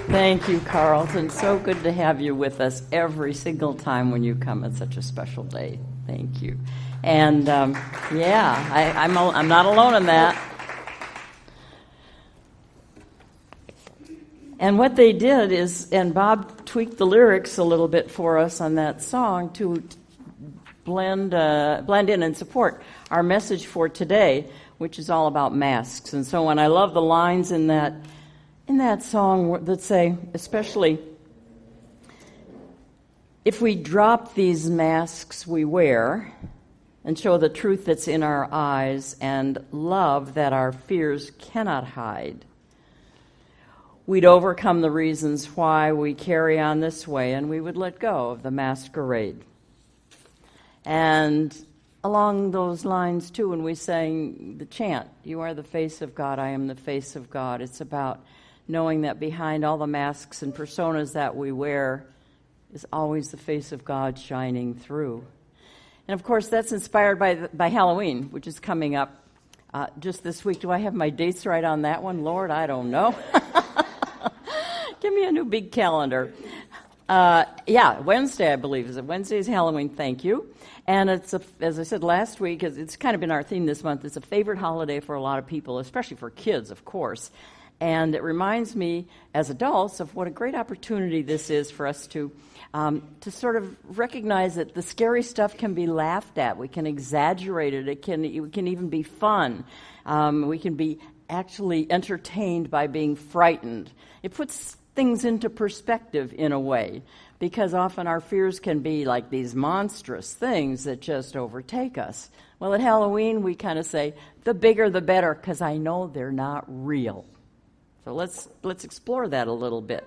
Thank you, Carlton. So good to have you with us every single time when you come. It's such a special day. Thank you. And I'm not alone in that. And what they did is, and Bob tweaked the lyrics a little bit for us on that song to blend in and support our message for today, which is all about masks. And so when I love the lines in that song that say, especially, if we drop these masks we wear and show the truth that's in our eyes and love that our fears cannot hide, we'd overcome the reasons why we carry on this way, and we would let go of the masquerade. And along those lines, too, when we sang the chant, "You are the face of God, I am the face of God," it's about knowing that behind all the masks and personas that we wear is always the face of God shining through. And, of course, that's inspired by Halloween, which is coming up just this week. Do I have my dates right on that one? Lord, I don't know. Give me a new big calendar. Wednesday, I believe. Is it Wednesday is Halloween? Thank you. And it's, as I said last week, it's kind of been our theme this month. It's a favorite holiday for a lot of people, especially for kids, of course. And it reminds me, as adults, of what a great opportunity this is for us to sort of recognize that the scary stuff can be laughed at. We can exaggerate it. It can even be fun. We can be actually entertained by being frightened. It puts things into perspective in a way, because often our fears can be like these monstrous things that just overtake us. Well, at Halloween, we kind of say, the bigger the better, because I know they're not real. So let's explore that a little bit.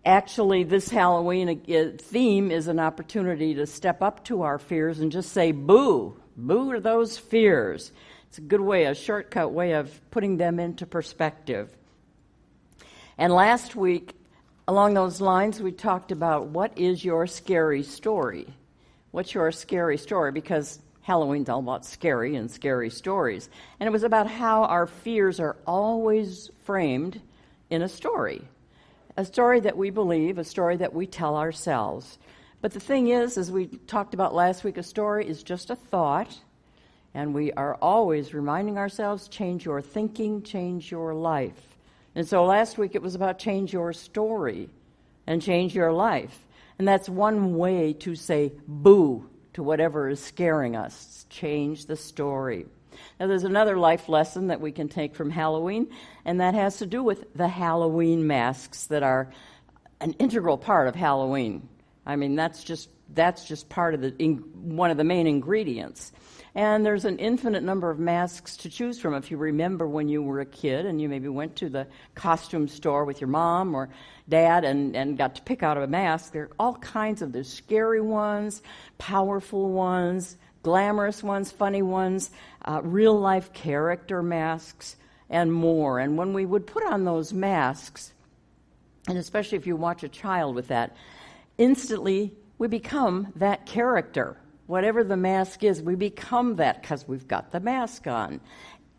Actually, this Halloween theme is an opportunity to step up to our fears and just say, boo, boo to those fears. It's a good way, a shortcut way of putting them into perspective. And last week, along those lines, we talked about what is your scary story? What's your scary story? Because Halloween's all about scary and scary stories. And it was about how our fears are always framed in a story that we believe, a story that we tell ourselves. But the thing is, as we talked about last week, a story is just a thought, and we are always reminding ourselves, change your thinking, change your life. And so last week it was about change your story and change your life. And that's one way to say boo to whatever is scaring us. Change the story. Now there's another life lesson that we can take from Halloween, and that has to do with the Halloween masks that are an integral part of Halloween. I mean, that's just part of one of the main ingredients. And there's an infinite number of masks to choose from. If you remember when you were a kid and you maybe went to the costume store with your mom or dad and got to pick out a mask, there are all kinds of, there's scary ones, powerful ones, glamorous ones, funny ones, real-life character masks, and more. And when we would put on those masks, and especially if you watch a child with that, instantly we become that character. Whatever the mask is, we become that because we've got the mask on.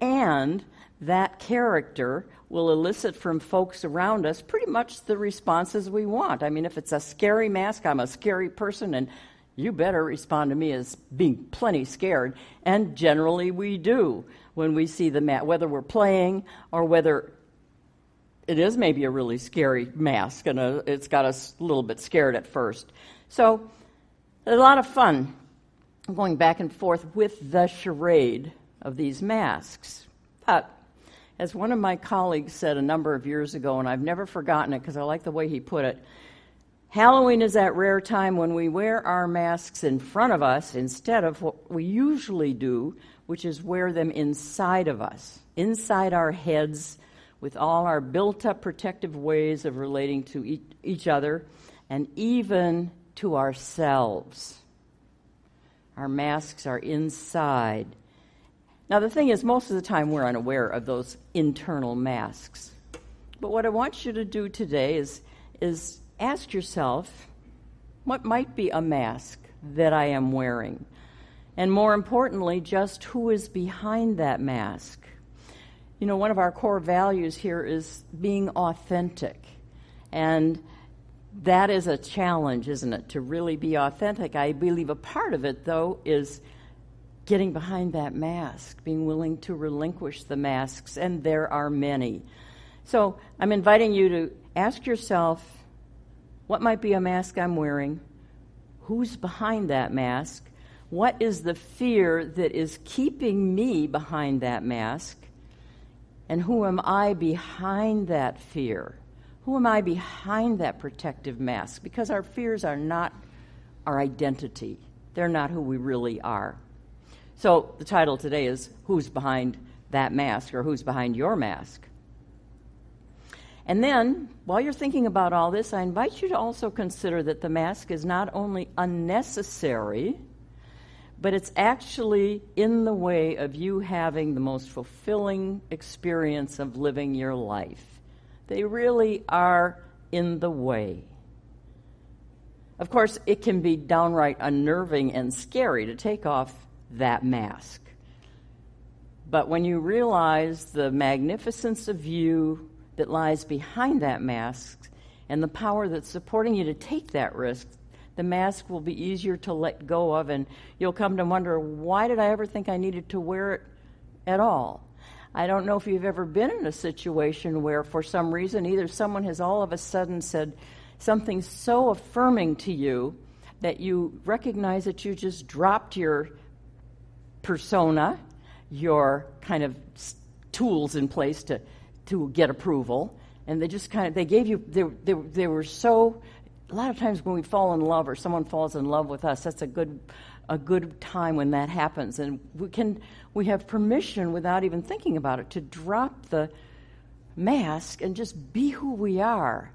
And that character will elicit from folks around us pretty much the responses we want. I mean, if it's a scary mask, I'm a scary person, and you better respond to me as being plenty scared. And generally we do when we see the mask, whether we're playing or whether it is maybe a really scary mask and it's got us a little bit scared at first. So there's a lot of fun going back and forth with the charade of these masks. But as one of my colleagues said a number of years ago, and I've never forgotten it because I like the way he put it, Halloween is that rare time when we wear our masks in front of us instead of what we usually do, which is wear them inside of us, inside our heads, with all our built-up protective ways of relating to each other and even to ourselves. Our masks are inside. Now, the thing is, most of the time we're unaware of those internal masks. But what I want you to do today is ask yourself, what might be a mask that I am wearing? And more importantly, just who is behind that mask? You know, one of our core values here is being authentic. And that is a challenge, isn't it, to really be authentic. I believe a part of it, though, is getting behind that mask, being willing to relinquish the masks, and there are many. So I'm inviting you to ask yourself, what might be a mask I'm wearing? Who's behind that mask? What is the fear that is keeping me behind that mask? And who am I behind that fear? Who am I behind that protective mask? Because our fears are not our identity. They're not who we really are. So the title today is, Who's Behind That Mask, or Who's Behind Your Mask? And then, while you're thinking about all this, I invite you to also consider that the mask is not only unnecessary, but it's actually in the way of you having the most fulfilling experience of living your life. They really are in the way. Of course, it can be downright unnerving and scary to take off that mask. But when you realize the magnificence of you that lies behind that mask and the power that's supporting you to take that risk, the mask will be easier to let go of, and you'll come to wonder, why did I ever think I needed to wear it at all? I don't know if you've ever been in a situation where, for some reason, either someone has all of a sudden said something so affirming to you that you recognize that you just dropped your persona, your kind of tools in place to get approval, and they gave you, they were so, a lot of times when we fall in love or someone falls in love with us, that's a good time when that happens, and we have permission without even thinking about it to drop the mask and just be who we are.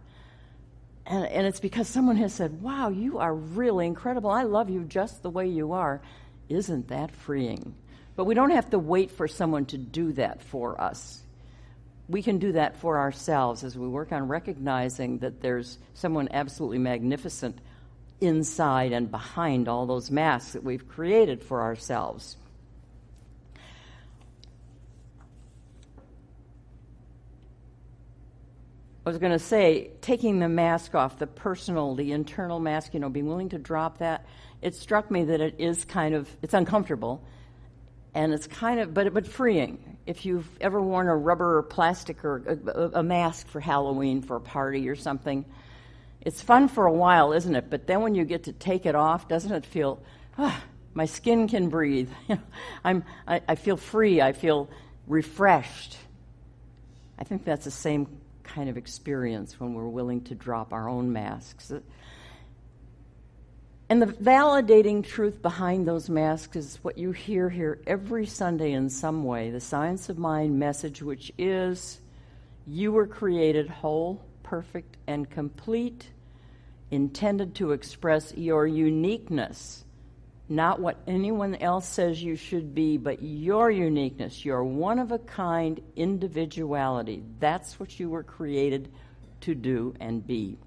And it's because someone has said, wow, you are really incredible. I love you just the way you are. Isn't that freeing? But we don't have to wait for someone to do that for us. We can do that for ourselves as we work on recognizing that there's someone absolutely magnificent inside and behind all those masks that we've created for ourselves. I was going to say, taking the mask off, the internal mask, being willing to drop that, it struck me that it is it's uncomfortable, and it's but freeing. If you've ever worn a rubber or plastic or a mask for Halloween for a party or something, it's fun for a while, isn't it? But then when you get to take it off, doesn't it feel, my skin can breathe. I feel free. I feel refreshed. I think that's the same kind of experience when we're willing to drop our own masks. And the validating truth behind those masks is what you hear here every Sunday in some way, the Science of Mind message, which is, you were created whole, perfect, and complete, intended to express your uniqueness, not what anyone else says you should be, but your uniqueness, your one-of-a-kind individuality. That's what you were created to do and be.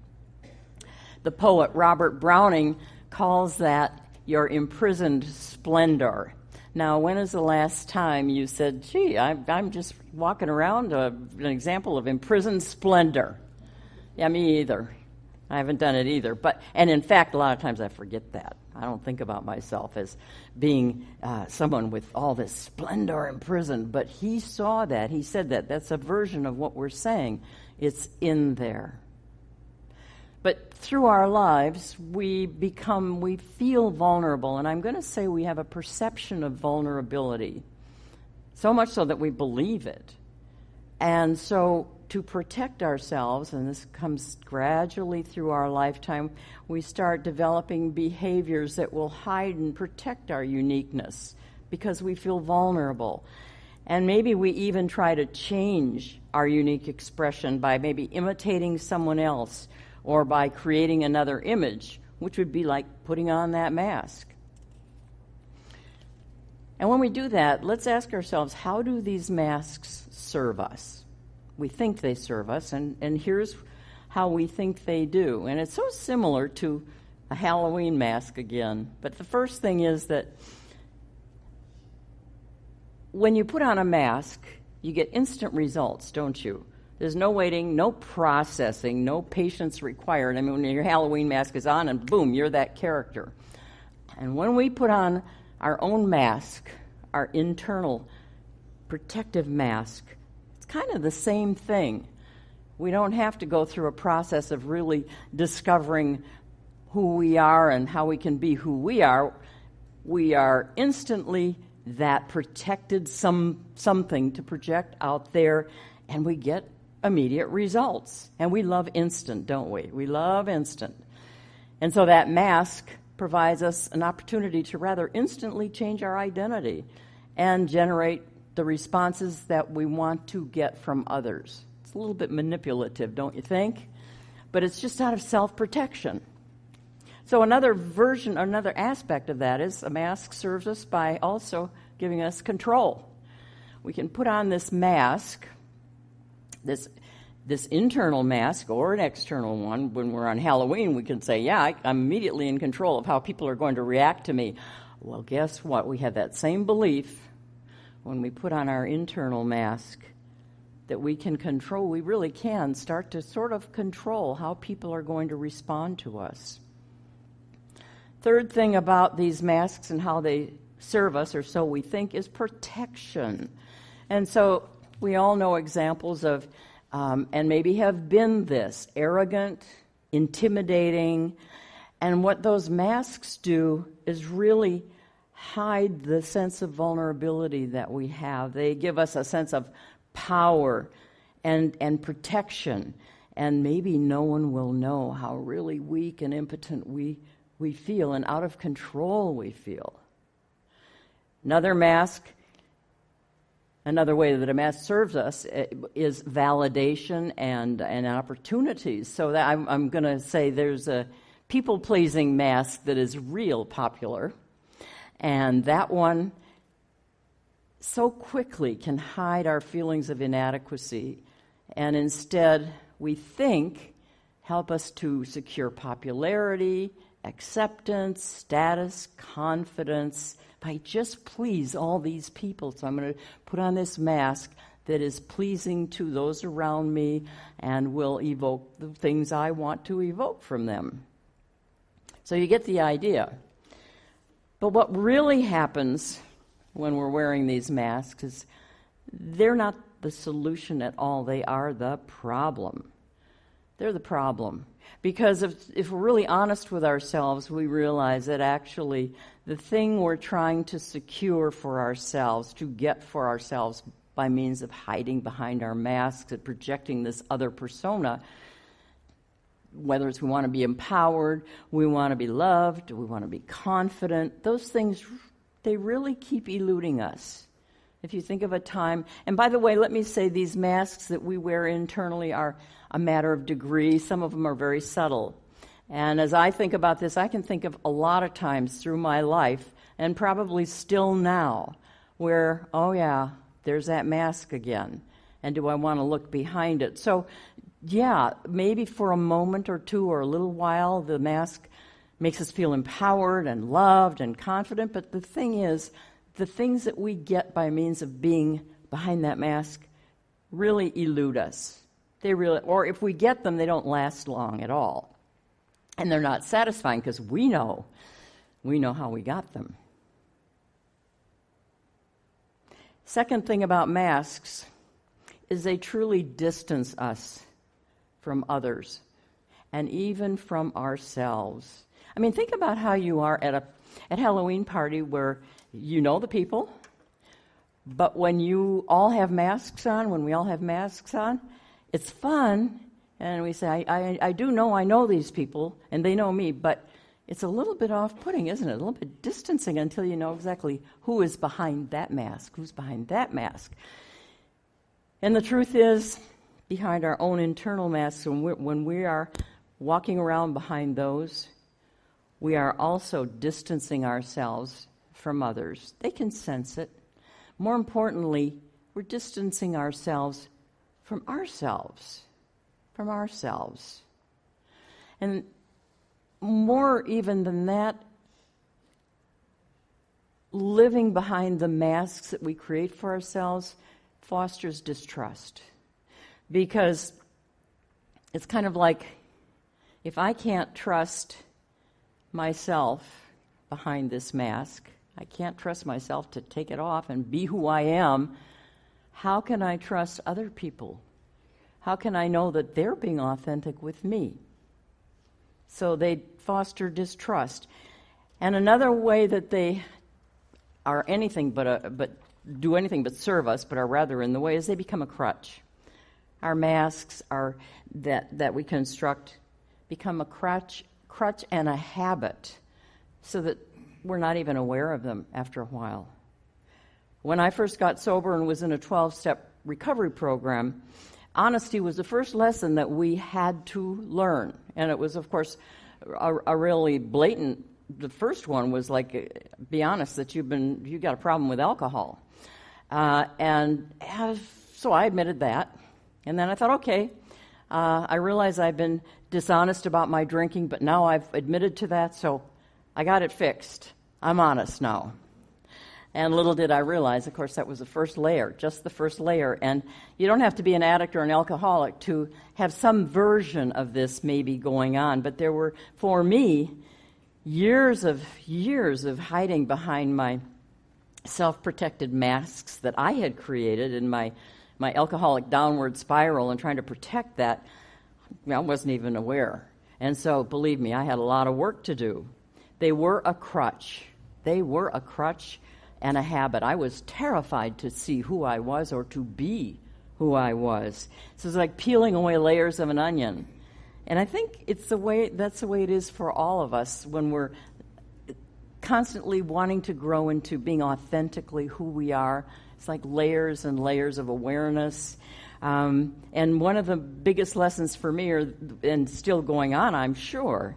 The poet Robert Browning calls that your imprisoned splendor. Now, when is the last time you said, gee, I'm just walking around an example of imprisoned splendor? Yeah, me either. I haven't done it either. And in fact, a lot of times I forget that. I don't think about myself as being someone with all this splendor imprisoned. But he saw that. He said that. That's a version of what we're saying. It's in there. But through our lives, we feel vulnerable. And I'm going to say we have a perception of vulnerability. So much so that we believe it. And so to protect ourselves, and this comes gradually through our lifetime, we start developing behaviors that will hide and protect our uniqueness because we feel vulnerable. And maybe we even try to change our unique expression by maybe imitating someone else or by creating another image, which would be like putting on that mask. And when we do that, let's ask ourselves, how do these masks serve us? We think they serve us, and here's how we think they do. And it's so similar to a Halloween mask again. But the first thing is that when you put on a mask, you get instant results, don't you? There's no waiting, no processing, no patience required. I mean, when your Halloween mask is on and boom, you're that character. And when we put on our own mask, our internal protective mask, it's kind of the same thing. We don't have to go through a process of really discovering who we are and how we can be who we are. We are instantly that protected something to project out there, and we get immediate results. And we love instant, don't we? We love instant. And so that mask provides us an opportunity to rather instantly change our identity and generate the responses that we want to get from others. It's a little bit manipulative, don't you think? But it's just out of self-protection. So another aspect of that is a mask serves us by also giving us control. We can put on this mask, this internal mask or an external one. When we're on Halloween, we can say, yeah, I'm immediately in control of how people are going to react to me. Well, guess what? We have that same belief when we put on our internal mask that we can control. We really can start to sort of control how people are going to respond to us. Third thing about these masks and how they serve us, or so we think, is protection. And so we all know examples of, and maybe have been this, arrogant, intimidating, and what those masks do is really hide the sense of vulnerability that we have. They give us a sense of power and protection, and maybe no one will know how really weak and impotent we feel and out of control we feel. Another way that a mask serves us is validation and opportunities. So that I'm going to say there's a people-pleasing mask that is real popular, and that one so quickly can hide our feelings of inadequacy, and instead we think help us to secure popularity, acceptance, status, confidence, by just please all these people. So I'm going to put on this mask that is pleasing to those around me and will evoke the things I want to evoke from them. So you get the idea. But what really happens when we're wearing these masks is they're not the solution at all. They are the problem. They're the problem. Because if we're really honest with ourselves, we realize that actually the thing we're trying to secure for ourselves, to get for ourselves by means of hiding behind our masks and projecting this other persona, whether it's we want to be empowered, we want to be loved, we want to be confident, those things, they really keep eluding us. If you think of a time, and by the way, let me say these masks that we wear internally are a matter of degree. Some of them are very subtle. And as I think about this, I can think of a lot of times through my life, and probably still now, where, oh yeah, there's that mask again. And do I want to look behind it? So, yeah, maybe for a moment or two or a little while, the mask makes us feel empowered and loved and confident. But the thing is, the things that we get by means of being behind that mask really elude us. Or if we get them, they don't last long at all. And they're not satisfying because we know how we got them. Second thing about masks is they truly distance us from others and even from ourselves. I mean, think about how you are at Halloween party where you know the people, but when you all have masks on, when we all have masks on, it's fun, and we say, I do know I know these people, and they know me, but it's a little bit off-putting, isn't it? A little bit distancing until you know exactly who is behind that mask, who's behind that mask. And the truth is, behind our own internal masks, when we are walking around behind those, we are also distancing ourselves from others. They can sense it. More importantly, we're distancing ourselves from ourselves. From ourselves. And more even than that, living behind the masks that we create for ourselves fosters distrust. because it's kind of like if I can't trust myself behind this mask, I can't trust myself to take it off and be who I am, how can I trust other people? How can I know that they're being authentic with me? So they foster distrust. And another way that they are anything but do anything but serve us, but are rather in the way, is they become a crutch. Our masks are that we construct become a crutch and a habit, so that we're not even aware of them after a while. When I first got sober and was in a 12-step recovery program, honesty was the first lesson that we had to learn. And it was, of course, a really blatant, the first one was like, be honest that you got a problem with alcohol. So I admitted that. And then I thought, okay, I realize I've been dishonest about my drinking, but now I've admitted to that, so I got it fixed. I'm honest now. And little did I realize, of course, that was the first layer, just the first layer. And you don't have to be an addict or an alcoholic to have some version of this maybe going on. But there were, for me, years of hiding behind my self-protected masks that I had created in my alcoholic downward spiral and trying to protect that. I wasn't even aware. And so, believe me, I had a lot of work to do. They were a crutch. They were a crutch and a habit. I was terrified to see who I was or to be who I was. So it's like peeling away layers of an onion. And I think that's the way it is for all of us when we're constantly wanting to grow into being authentically who we are. It's like layers and layers of awareness. And one of the biggest lessons for me, and still going on, I'm sure,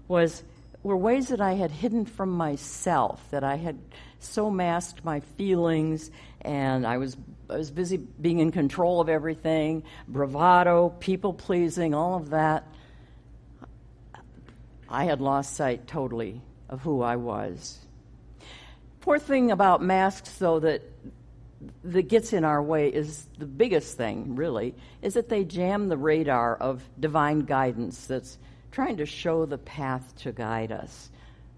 were ways that I had hidden from myself, that I had so masked my feelings, and I was busy being in control of everything, bravado, people-pleasing, all of that. I had lost sight totally of who I was. Poor thing about masks, though, that gets in our way is the biggest thing, really, is that they jam the radar of divine guidance that's trying to show the path to guide us.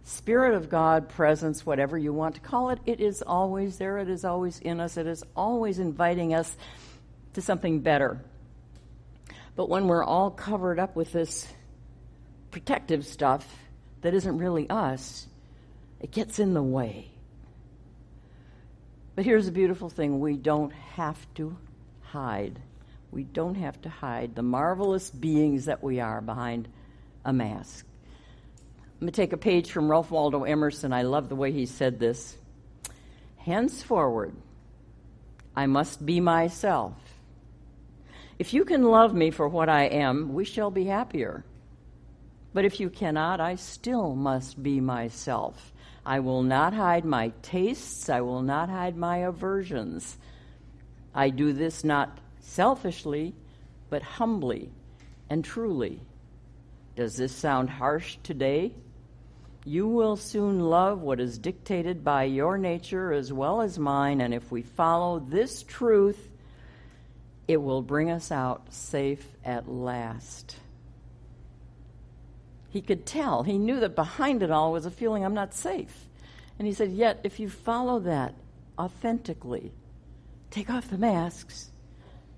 Spirit of God, presence, whatever you want to call it, it is always there. It is always in us. It is always inviting us to something better. But when we're all covered up with this protective stuff that isn't really us, it gets in the way. But here's the beautiful thing. We don't have to hide. We don't have to hide the marvelous beings that we are behind a mask. I'm going to take a page from Ralph Waldo Emerson. I love the way he said this. Henceforward, I must be myself. If you can love me for what I am, we shall be happier. But if you cannot, I still must be myself. I will not hide my tastes. I will not hide my aversions. I do this not selfishly, but humbly and truly. Does this sound harsh today? You will soon love what is dictated by your nature as well as mine, and if we follow this truth, it will bring us out safe at last. He could tell. He knew that behind it all was a feeling, I'm not safe. And he said, yet if you follow that authentically, take off the masks,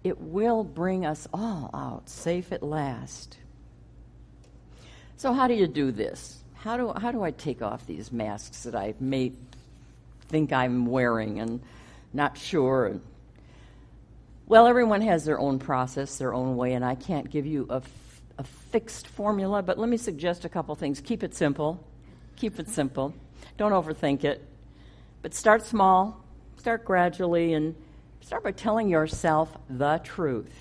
it will bring us all out safe at last. So how do you do this? How do I take off these masks that I may think I'm wearing and not sure? Well, everyone has their own process, their own way, and I can't give you a fixed formula, but let me suggest a couple things. Keep it simple. Keep it simple. Don't overthink it. But start small, start gradually, and start by telling yourself the truth.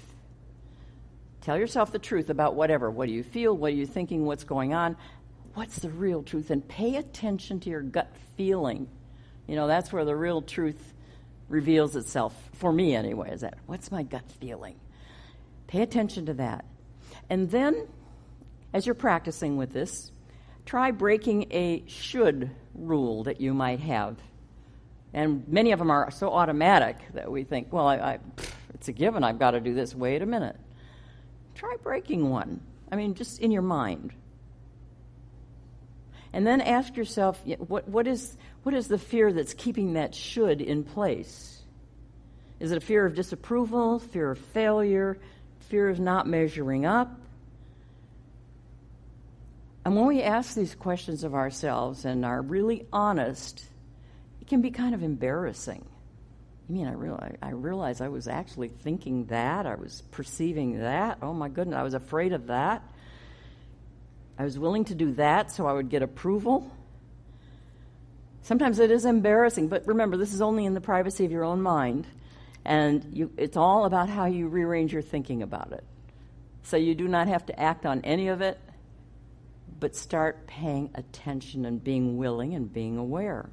Tell yourself the truth about whatever. What do you feel? What are you thinking? What's going on? What's the real truth? And pay attention to your gut feeling. You know, that's where the real truth reveals itself, for me anyway, is that, what's my gut feeling? Pay attention to that. And then, as you're practicing with this, try breaking a should rule that you might have. And many of them are so automatic that we think, well, it's a given, I've got to do this. Wait a minute. Try breaking one. I mean, just in your mind. And then ask yourself, what is the fear that's keeping that should in place? Is it a fear of disapproval, fear of failure, fear of not measuring up? And when we ask these questions of ourselves and are really honest, it can be kind of embarrassing. I mean, I realized I was actually thinking that. I was perceiving that. Oh, my goodness, I was afraid of that. I was willing to do that so I would get approval. Sometimes it is embarrassing, but remember, this is only in the privacy of your own mind, and it's all about how you rearrange your thinking about it. So you do not have to act on any of it, but start paying attention and being willing and being aware.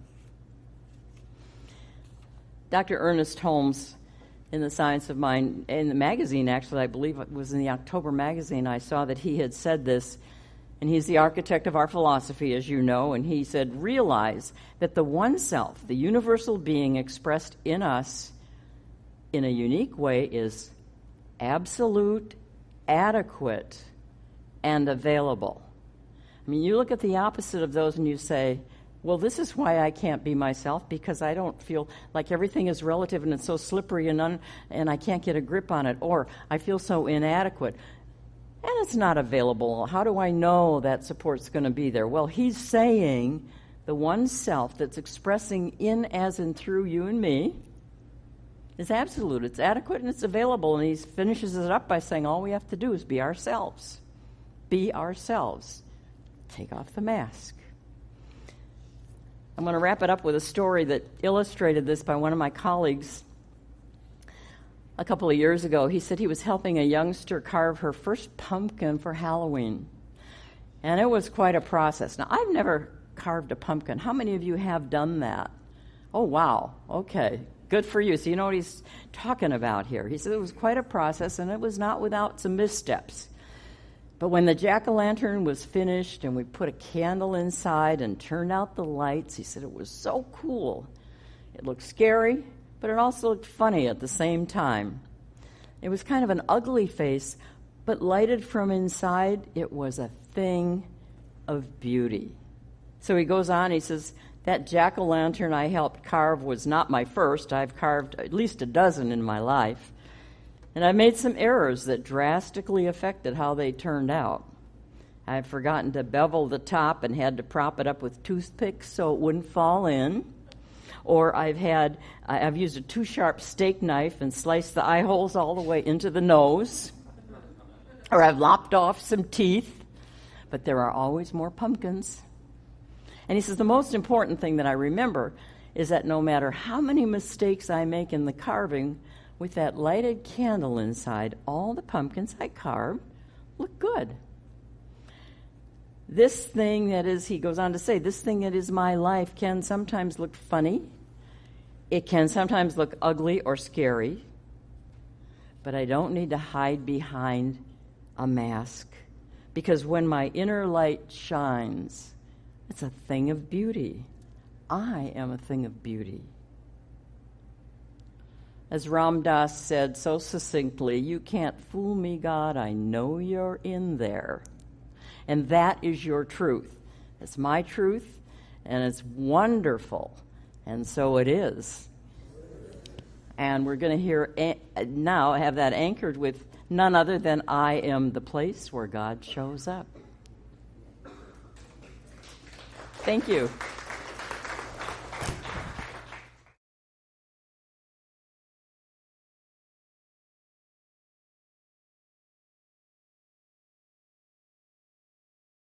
Dr. Ernest Holmes, in the Science of Mind, in the magazine, actually, I believe it was in the October magazine, I saw that he had said this, and he's the architect of our philosophy, as you know, and he said, realize that the one self, the universal being expressed in us in a unique way, is absolute, adequate, and available. I mean, you look at the opposite of those and you say, well, this is why I can't be myself, because I don't feel like everything is relative and it's so slippery and I can't get a grip on it, or I feel so inadequate. And it's not available. How do I know that support's going to be there? Well, he's saying the one self that's expressing in, as, and through you and me is absolute. It's adequate and it's available. And he finishes it up by saying all we have to do is be ourselves. Be ourselves. Take off the mask. I'm going to wrap it up with a story that illustrated this by one of my colleagues. A couple of years ago, he said he was helping a youngster carve her first pumpkin for Halloween. And it was quite a process. Now, I've never carved a pumpkin. How many of you have done that? Oh, wow. Okay. Good for you. So you know what he's talking about here. He said it was quite a process, and it was not without some missteps. But when the jack-o'-lantern was finished and we put a candle inside and turned out the lights, he said it was so cool. It looked scary, but it also looked funny at the same time. It was kind of an ugly face, but lighted from inside, it was a thing of beauty. So he goes on, he says, that jack-o'-lantern I helped carve was not my first. I've carved at least a dozen in my life. And I made some errors that drastically affected how they turned out. I've forgotten to bevel the top and had to prop it up with toothpicks so it wouldn't fall in. Or I've used a too sharp steak knife and sliced the eye holes all the way into the nose. Or I've lopped off some teeth. But there are always more pumpkins. And he says the most important thing that I remember is that no matter how many mistakes I make in the carving, with that lighted candle inside, all the pumpkins I carved look good. This thing that is, he goes on to say, this thing that is my life can sometimes look funny. It can sometimes look ugly or scary. But I don't need to hide behind a mask. Because when my inner light shines, it's a thing of beauty. I am a thing of beauty. As Ram Dass said so succinctly, you can't fool me, God, I know you're in there. And that is your truth. It's my truth, and it's wonderful. And so it is. And we're going to hear now have that anchored with none other than I am the place where God shows up. Thank you.